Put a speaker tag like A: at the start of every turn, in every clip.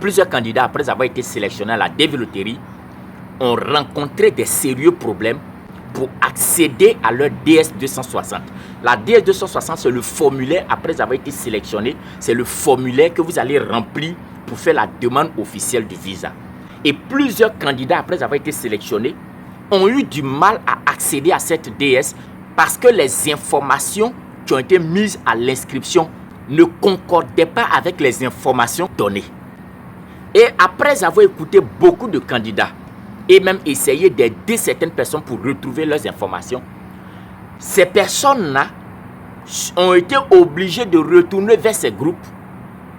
A: plusieurs candidats, après avoir été sélectionnés à la développerie, ont rencontré des sérieux problèmes pour accéder à leur DS260. La DS260, c'est le formulaire, après avoir été sélectionné, c'est le formulaire que vous allez remplir pour faire la demande officielle du visa. Et plusieurs candidats, après avoir été sélectionnés, ont eu du mal à accéder à cette DS parce que les informations qui ont été mises à l'inscription ne concordaient pas avec les informations données. Et après avoir écouté beaucoup de candidats et même essayé d'aider certaines personnes pour retrouver leurs informations, ces personnes-là ont été obligées de retourner vers ces groupes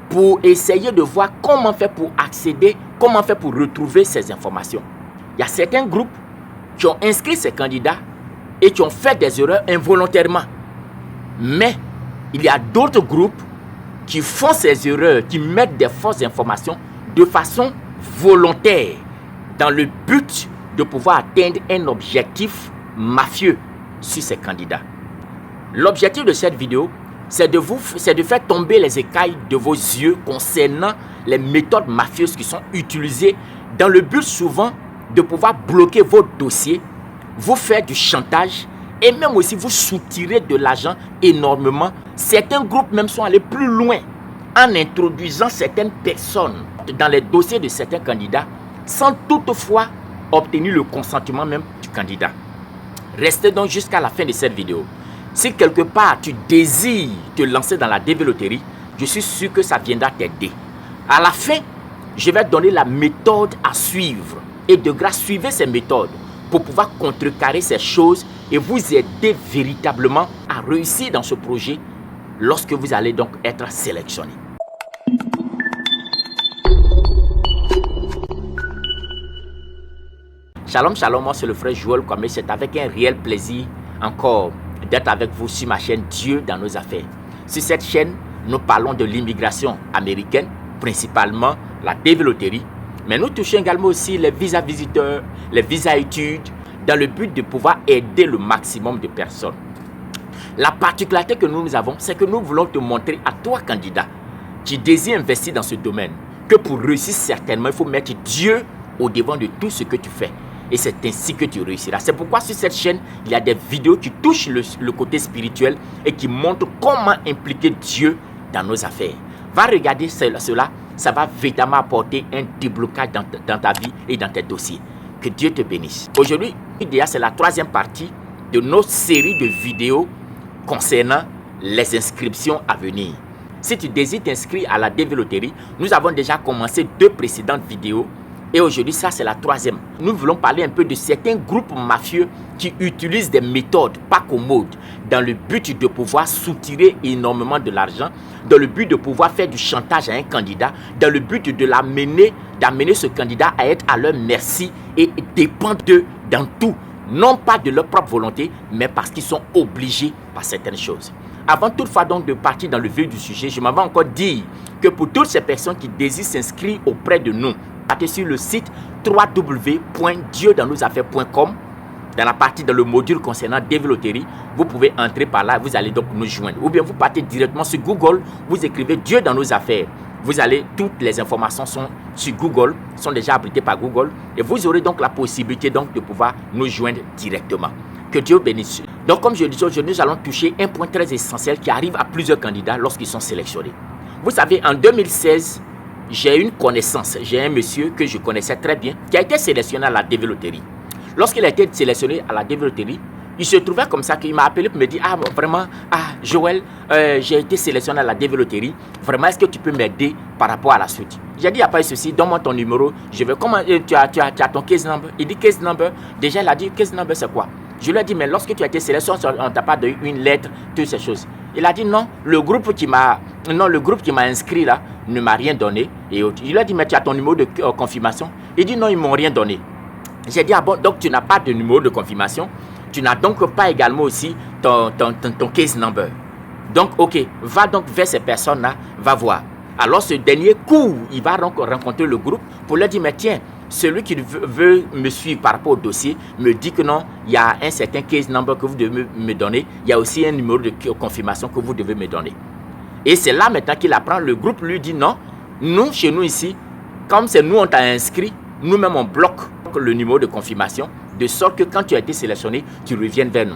A: pour essayer de voir comment faire pour accéder, comment faire pour retrouver ces informations. Il y a certains groupes qui ont inscrit ces candidats et qui ont fait des erreurs involontairement. Mais il y a d'autres groupes qui font ces erreurs, qui mettent des fausses informations de façon volontaire dans le but de pouvoir atteindre un objectif mafieux sur ces candidats. L'objectif de cette vidéo, c'est de faire tomber les écailles de vos yeux concernant les méthodes mafieuses qui sont utilisées dans le but souvent de pouvoir bloquer vos dossiers, vous faire du chantage et même aussi vous soutirer de l'argent énormément. Certains groupes même sont allés plus loin en introduisant certaines personnes dans les dossiers de certains candidats sans toutefois obtenir le consentement même du candidat. Restez donc jusqu'à la fin de cette vidéo. Si quelque part tu désires te lancer dans la développerie, je suis sûr que ça viendra t'aider. À la fin, je vais donner la méthode à suivre. Et de grâce, suivez ces méthodes pour pouvoir contrecarrer ces choses et vous aider véritablement à réussir dans ce projet lorsque vous allez donc être sélectionné. Shalom, shalom, moi c'est le frère Joël Kwame. C'est avec un réel plaisir encore d'être avec vous sur ma chaîne Dieu dans nos affaires. Sur cette chaîne, nous parlons de l'immigration américaine, principalement la développerie. Mais nous touchons également aussi les visas visiteurs, les visas études, dans le but de pouvoir aider le maximum de personnes. La particularité que nous avons, c'est que nous voulons te montrer à toi, candidat, qui désire investir dans ce domaine, que pour réussir certainement, il faut mettre Dieu au devant de tout ce que tu fais. Et c'est ainsi que tu réussiras. C'est pourquoi sur cette chaîne, il y a des vidéos qui touchent le côté spirituel et qui montrent comment impliquer Dieu dans nos affaires. Va regarder cela, ça va véritablement apporter un déblocage dans ta vie et dans tes dossiers. Que Dieu te bénisse. Aujourd'hui, c'est la troisième partie de notre série de vidéos concernant les inscriptions à venir. Si tu désires t'inscrire à la développerie, nous avons déjà commencé 2 précédentes vidéos. Et aujourd'hui, ça c'est la troisième. Nous voulons parler un peu de certains groupes mafieux qui utilisent des méthodes pas commodes dans le but de pouvoir soutirer énormément de l'argent, dans le but de pouvoir faire du chantage à un candidat, dans le but de d'amener ce candidat à être à leur merci et dépendre d'eux dans tout. Non pas de leur propre volonté, mais parce qu'ils sont obligés par certaines choses. Avant toutefois donc de partir dans le vif du sujet, je m'avais encore dit que pour toutes ces personnes qui désirent s'inscrire auprès de nous, partez sur le site www.dieudansnosaffaires.com. Dans la partie, dans le module concernant développerie, vous pouvez entrer par là, vous allez donc nous joindre. Ou bien vous partez directement sur Google, vous écrivez Dieu dans nos affaires. Vous allez, toutes les informations sont sur Google, sont déjà abritées par Google. Et vous aurez donc la possibilité donc de pouvoir nous joindre directement. Que Dieu bénisse. Donc comme je le disais, aujourd'hui, nous allons toucher un point très essentiel qui arrive à plusieurs candidats lorsqu'ils sont sélectionnés. Vous savez, en 2016, j'ai une connaissance, j'ai un monsieur que je connaissais très bien, qui a été sélectionné à la développerie. Lorsqu'il a été sélectionné à la développerie, il se trouvait comme ça qu'il m'a appelé pour me dire, ah vraiment, Joël, j'ai été sélectionné à la développerie, vraiment est-ce que tu peux m'aider par rapport à la suite? J'ai dit, il n'y a pas de souci, donne-moi ton numéro, je vais, comment, tu as ton case number? Il dit case number, déjà il a dit case number c'est quoi? Je lui ai dit, mais lorsque tu as été sélectionné, on ne t'a pas donné une lettre, toutes ces choses. Il a dit non, le groupe qui m'a inscrit là ne m'a rien donné. Et je lui ai dit, mais tu as ton numéro de confirmation? Il dit non, ils ne m'ont rien donné. J'ai dit, ah bon, donc tu n'as pas de numéro de confirmation, tu n'as donc pas également aussi ton case number. Donc, ok, va donc vers ces personnes-là, va voir. Alors, ce dernier coup, il va donc rencontrer le groupe pour leur dire, mais tiens, celui qui veut me suivre par rapport au dossier me dit que non, il y a un certain case number que vous devez me donner, il y a aussi un numéro de confirmation que vous devez me donner. Et c'est là maintenant qu'il apprend, le groupe lui dit non, nous, chez nous ici, comme c'est nous, on t'a inscrit, nous-mêmes, on bloque le numéro de confirmation, de sorte que quand tu as été sélectionné, tu reviennes vers nous.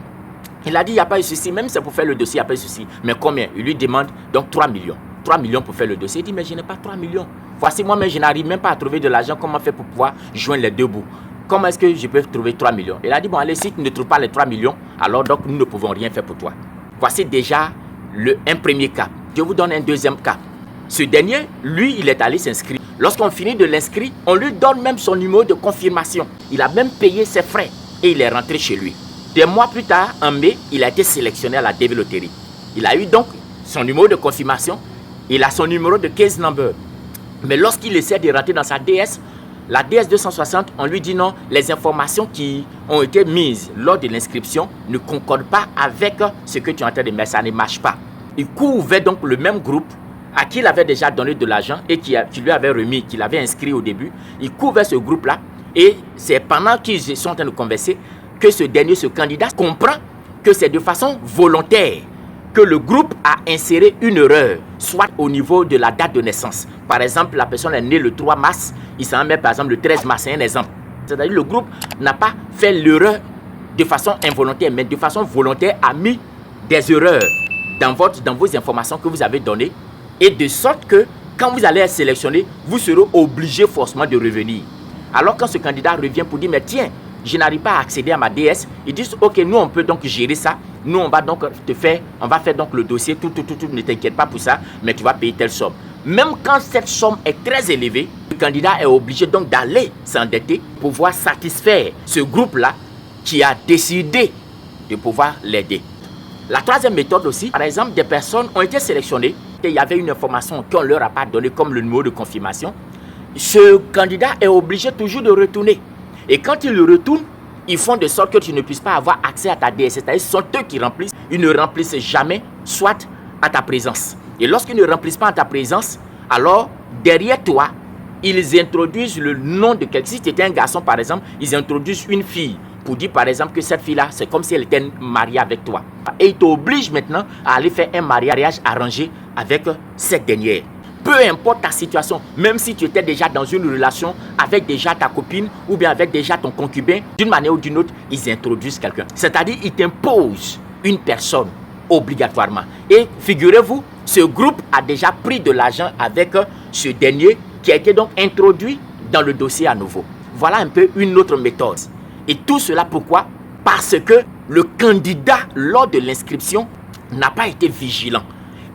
A: Il a dit, il n'y a pas de souci, même si c'est pour faire le dossier, il n'y a pas de souci. Mais combien? Il lui demande donc 3 millions. 3 millions pour faire le dossier. Il dit, mais je n'ai pas 3 millions. Voici moi-même, je n'arrive même pas à trouver de l'argent. Comment faire pour pouvoir joindre les deux bouts? Comment est-ce que je peux trouver 3 millions? Il a dit, bon, allez, si tu ne trouves pas les 3 millions, alors donc nous ne pouvons rien faire pour toi. Voici déjà un premier cas. Je vous donne un deuxième cas. Ce dernier, lui, il est allé s'inscrire. Lorsqu'on finit de l'inscrire, on lui donne même son numéro de confirmation. Il a même payé ses frais et il est rentré chez lui. Des mois plus tard, en mai, il a été sélectionné à la DV Loterie. Il a eu donc son numéro de confirmation. Il a son numéro de case number. Mais lorsqu'il essaie de rentrer dans sa DS, la DS 260, on lui dit non, les informations qui ont été mises lors de l'inscription ne concordent pas avec ce que tu es en train de mettre. Ça ne marche pas. Il couvrait donc le même groupe à qui il avait déjà donné de l'argent et qui lui avait remis, qu'il avait inscrit au début. Il couvrait ce groupe-là et c'est pendant qu'ils sont en train de converser que ce candidat comprend que c'est de façon volontaire que le groupe a inséré une erreur, soit au niveau de la date de naissance. Par exemple, la personne est née le 3 mars, il s'en met par exemple le 13 mars, c'est un exemple. C'est-à-dire que le groupe n'a pas fait l'erreur de façon involontaire, mais de façon volontaire a mis des erreurs dans vos informations que vous avez données, et de sorte que quand vous allez être sélectionné, vous serez obligé forcément de revenir. Alors quand ce candidat revient pour dire, mais tiens, je n'arrive pas à accéder à ma DS, ils disent, ok, nous on peut donc gérer ça, nous on va donc faire donc le dossier, tout, ne t'inquiète pas pour ça, mais tu vas payer telle somme. Même quand cette somme est très élevée, le candidat est obligé donc d'aller s'endetter pour pouvoir satisfaire ce groupe-là qui a décidé de pouvoir l'aider. La troisième méthode aussi, par exemple, des personnes ont été sélectionnées et il y avait une information qu'on ne leur a pas donnée comme le numéro de confirmation. Ce candidat est obligé toujours de retourner. Et quand il retourne, ils font de sorte que tu ne puisses pas avoir accès à ta DS. C'est-à-dire ce sont eux qui remplissent. Ils ne remplissent jamais, soit à ta présence. Et lorsqu'ils ne remplissent pas à ta présence, alors derrière toi, ils introduisent le nom de quelqu'un. Si tu étais un garçon, par exemple, ils introduisent une fille pour dire, par exemple, que cette fille-là, c'est comme si elle était mariée avec toi. Et ils t'obligent maintenant à aller faire un mariage arrangé avec cette dernière. Peu importe ta situation, même si tu étais déjà dans une relation avec déjà ta copine ou bien avec déjà ton concubin, d'une manière ou d'une autre, ils introduisent quelqu'un. C'est-à-dire, ils t'imposent une personne obligatoirement. Et figurez-vous, ce groupe a déjà pris de l'argent avec ce dernier qui a été donc introduit dans le dossier à nouveau. Voilà un peu une autre méthode. Et tout cela pourquoi? Parce que le candidat, lors de l'inscription, n'a pas été vigilant.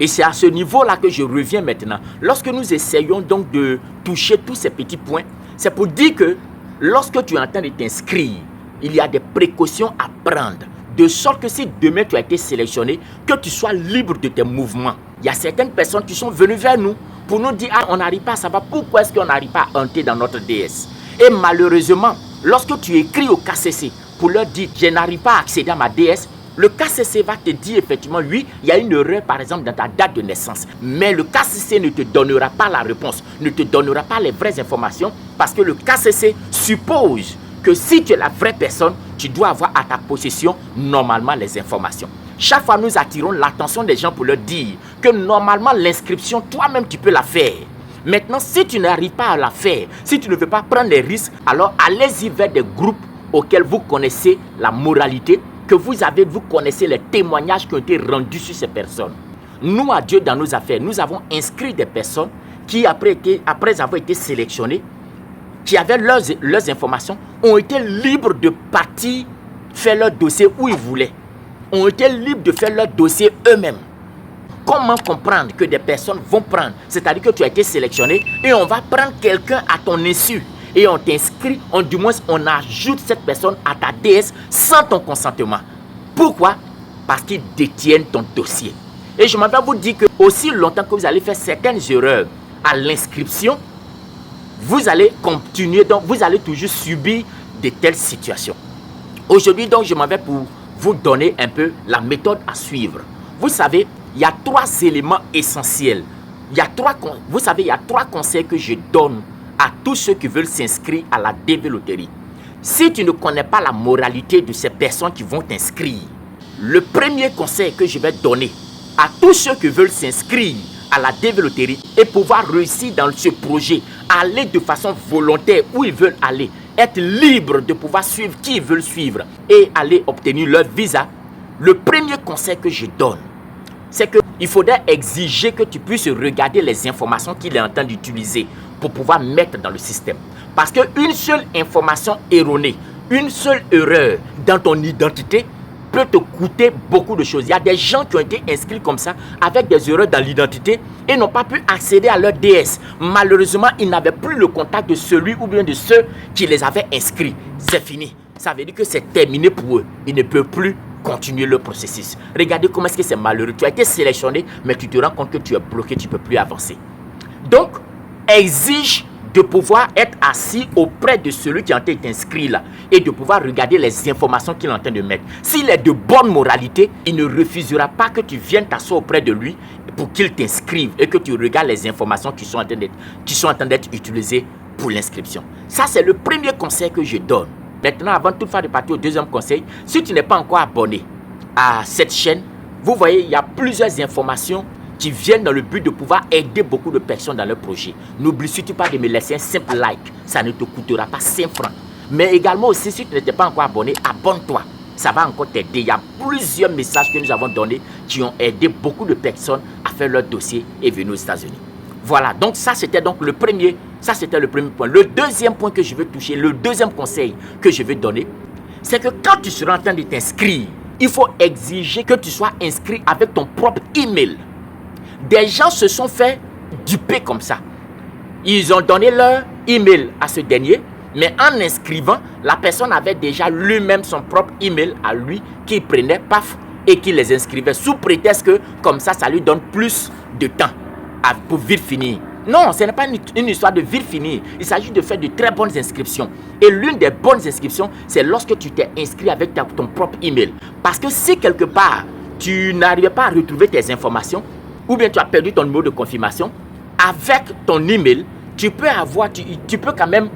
A: Et c'est à ce niveau-là que je reviens maintenant. Lorsque nous essayons donc de toucher tous ces petits points, c'est pour dire que lorsque tu es en train de t'inscrire, il y a des précautions à prendre. De sorte que si demain tu as été sélectionné, que tu sois libre de tes mouvements. Il y a certaines personnes qui sont venues vers nous pour nous dire « Ah, on n'arrive pas à savoir pourquoi est-ce qu'on n'arrive pas à entrer dans notre DS. » Et malheureusement, lorsque tu écris au KCC pour leur dire « Je n'arrive pas à accéder à ma DS », le KCC va te dire effectivement, oui, il y a une erreur par exemple dans ta date de naissance. Mais le KCC ne te donnera pas la réponse, ne te donnera pas les vraies informations parce que le KCC suppose que si tu es la vraie personne, tu dois avoir à ta possession normalement les informations. Chaque fois, nous attirons l'attention des gens pour leur dire que normalement l'inscription, toi-même tu peux la faire. Maintenant, si tu n'arrives pas à la faire, si tu ne veux pas prendre les risques, alors allez-y vers des groupes auxquels vous connaissez la moralité, que vous connaissez les témoignages qui ont été rendus sur ces personnes. Nous, à Dieu, dans nos affaires, nous avons inscrit des personnes qui, après avoir été sélectionnées, qui avaient leurs informations, ont été libres de partir faire leur dossier où ils voulaient. Ont été libres de faire leur dossier eux-mêmes. Comment comprendre que des personnes vont prendre, c'est-à-dire que tu as été sélectionné et on va prendre quelqu'un à ton insu et on t'inscrit, du moins on ajoute cette personne à ta DS sans ton consentement. Pourquoi? Parce qu'ils détiennent ton dossier. Et je m'en vais vous dire que aussi longtemps que vous allez faire certaines erreurs à l'inscription, vous allez continuer, donc vous allez toujours subir de telles situations. Aujourd'hui, donc, je m'en vais pour vous donner un peu la méthode à suivre. Vous savez, il y a 3 éléments essentiels. Vous savez, il y a 3 conseils que je donne à tous ceux qui veulent s'inscrire à la DV Loterie. Si tu ne connais pas la moralité de ces personnes qui vont t'inscrire, le premier conseil que je vais donner à tous ceux qui veulent s'inscrire à la développerie et pouvoir réussir dans ce projet, aller de façon volontaire où ils veulent aller, être libre de pouvoir suivre qui ils veulent suivre et aller obtenir leur visa, le premier conseil que je donne, c'est qu'il faudrait exiger que tu puisses regarder les informations qu'il est en train d'utiliser pour pouvoir mettre dans le système. Parce qu'une seule information erronée, une seule erreur dans ton identité peut te coûter beaucoup de choses. Il y a des gens qui ont été inscrits comme ça avec des erreurs dans l'identité et n'ont pas pu accéder à leur DS. Malheureusement, ils n'avaient plus le contact de celui ou bien de ceux qui les avaient inscrits. C'est fini. Ça veut dire que c'est terminé pour eux. Ils ne peuvent plus continuer le processus. Regardez comment est-ce que c'est malheureux. Tu as été sélectionné, mais tu te rends compte que tu es bloqué, tu ne peux plus avancer. Donc, exige de pouvoir être assis auprès de celui qui a été inscrit là et de pouvoir regarder les informations qu'il est en train de mettre. S'il est de bonne moralité, il ne refusera pas que tu viennes t'asseoir auprès de lui pour qu'il t'inscrive et que tu regardes les informations qui sont en train d'être utilisées pour l'inscription. Ça, c'est le premier conseil que je donne. Maintenant, avant toutefois de partir au deuxième conseil, si tu n'es pas encore abonné à cette chaîne, vous voyez, il y a plusieurs informations qui viennent dans le but de pouvoir aider beaucoup de personnes dans leur projet. N'oublie surtout pas de me laisser un simple like. Ça ne te coûtera pas 5 francs. Mais également aussi, si tu n'étais pas encore abonné, abonne-toi. Ça va encore t'aider. Il y a plusieurs messages que nous avons donnés qui ont aidé beaucoup de personnes à faire leur dossier et venir aux États-Unis. Voilà, donc ça c'était donc le premier. Ça c'était le premier point. Le deuxième point que je veux toucher, le deuxième conseil que je veux donner, c'est que quand tu seras en train de t'inscrire, il faut exiger que tu sois inscrit avec ton propre email. Des gens se sont fait duper comme ça. Ils ont donné leur email à ce dernier, mais en inscrivant, la personne avait déjà lui-même son propre email à lui qu'il prenait, paf, et qu'il les inscrivait sous prétexte que comme ça lui donne plus de temps pour vite finir. Non, ce n'est pas une histoire de vite finir. Il s'agit de faire de très bonnes inscriptions. Et l'une des bonnes inscriptions, c'est lorsque tu t'es inscrit avec ton propre email. Parce que si quelque part, tu n'arrives pas à retrouver tes informations, ou bien tu as perdu ton numéro de confirmation, avec ton email, tu peux quand même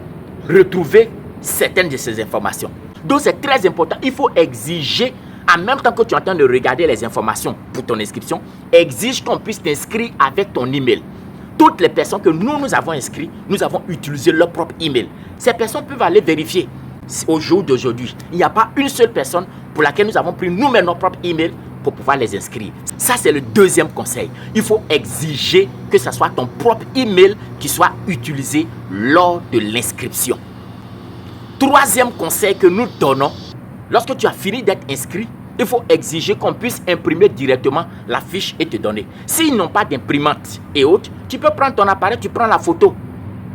A: retrouver certaines de ces informations. Donc c'est très important. Il faut exiger, en même temps que tu es en train de regarder les informations pour ton inscription, exige qu'on puisse t'inscrire avec ton email. Toutes les personnes que nous avons inscrites, nous avons utilisé leur propre email. Ces personnes peuvent aller vérifier. Au jour d'aujourd'hui, il n'y a pas une seule personne pour laquelle nous avons pris nous-mêmes notre propre email pour pouvoir les inscrire. Ça, c'est le deuxième conseil. Il faut exiger que ce soit ton propre email qui soit utilisé lors de l'inscription. Troisième conseil que nous donnons, lorsque tu as fini d'être inscrit, il faut exiger qu'on puisse imprimer directement la fiche et te donner. S'ils n'ont pas d'imprimante et autres, tu peux prendre ton appareil, tu prends la photo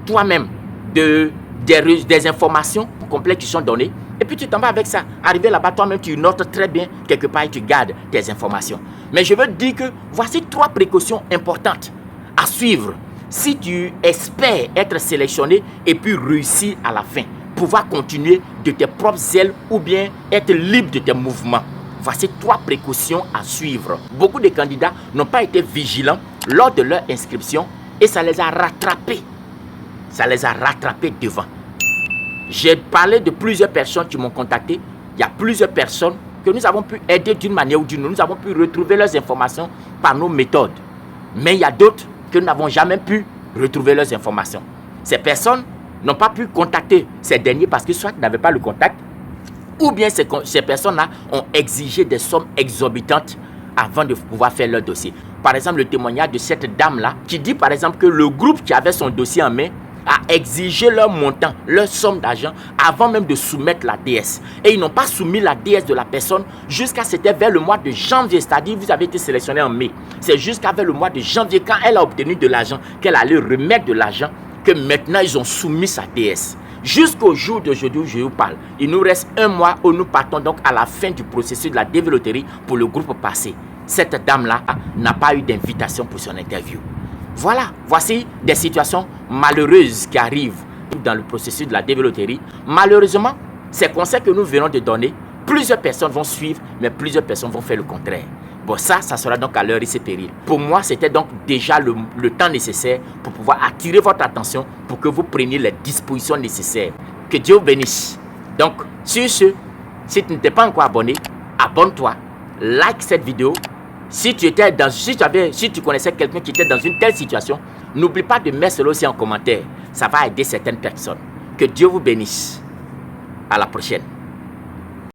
A: toi-même des informations complètes qui sont données. Et puis tu t'en vas avec ça. Arrivé là-bas, toi-même, tu notes très bien quelque part et tu gardes tes informations. Mais je veux te dire que voici 3 précautions importantes à suivre si tu espères être sélectionné et puis réussir à la fin. Pouvoir continuer de tes propres ailes ou bien être libre de tes mouvements. Voici 3 précautions à suivre. Beaucoup de candidats n'ont pas été vigilants lors de leur inscription et ça les a rattrapés. Ça les a rattrapés devant. J'ai parlé de plusieurs personnes qui m'ont contacté. Il y a plusieurs personnes que nous avons pu aider d'une manière ou d'une autre. Nous avons pu retrouver leurs informations par nos méthodes. Mais il y a d'autres que nous n'avons jamais pu retrouver leurs informations. Ces personnes n'ont pas pu contacter ces derniers parce que soit ils n'avaient pas le contact, ou bien ces personnes-là ont exigé des sommes exorbitantes avant de pouvoir faire leur dossier. Par exemple, le témoignage de cette dame-là qui dit par exemple que le groupe qui avait son dossier en main a exigé leur montant, leur somme d'argent avant même de soumettre la DS. Et ils n'ont pas soumis la DS de la personne jusqu'à c'était vers le mois de janvier. C'est-à-dire vous avez été sélectionné en mai. C'est jusqu'à vers le mois de janvier quand elle a obtenu de l'argent, qu'elle allait remettre de l'argent, que maintenant ils ont soumis sa DS. Jusqu'au jour d'aujourd'hui où je vous parle, il nous reste 1 mois où nous partons donc à la fin du processus de la développerie pour le groupe passé. Cette dame-là n'a pas eu d'invitation pour son interview. Voilà, voici des situations malheureuses qui arrivent dans le processus de la développerie. Malheureusement, ces conseils que nous venons de donner, plusieurs personnes vont suivre, mais plusieurs personnes vont faire le contraire. Bon, ça sera donc à leur risque et péril. Pour moi, c'était donc déjà le temps nécessaire pour pouvoir attirer votre attention pour que vous preniez les dispositions nécessaires. Que Dieu vous bénisse. Donc, sur ce, si tu n'es pas encore abonné, abonne-toi, like cette vidéo, Si tu connaissais quelqu'un qui était dans une telle situation, n'oublie pas de mettre cela aussi en commentaire. Ça va aider certaines personnes. Que Dieu vous bénisse. À la prochaine.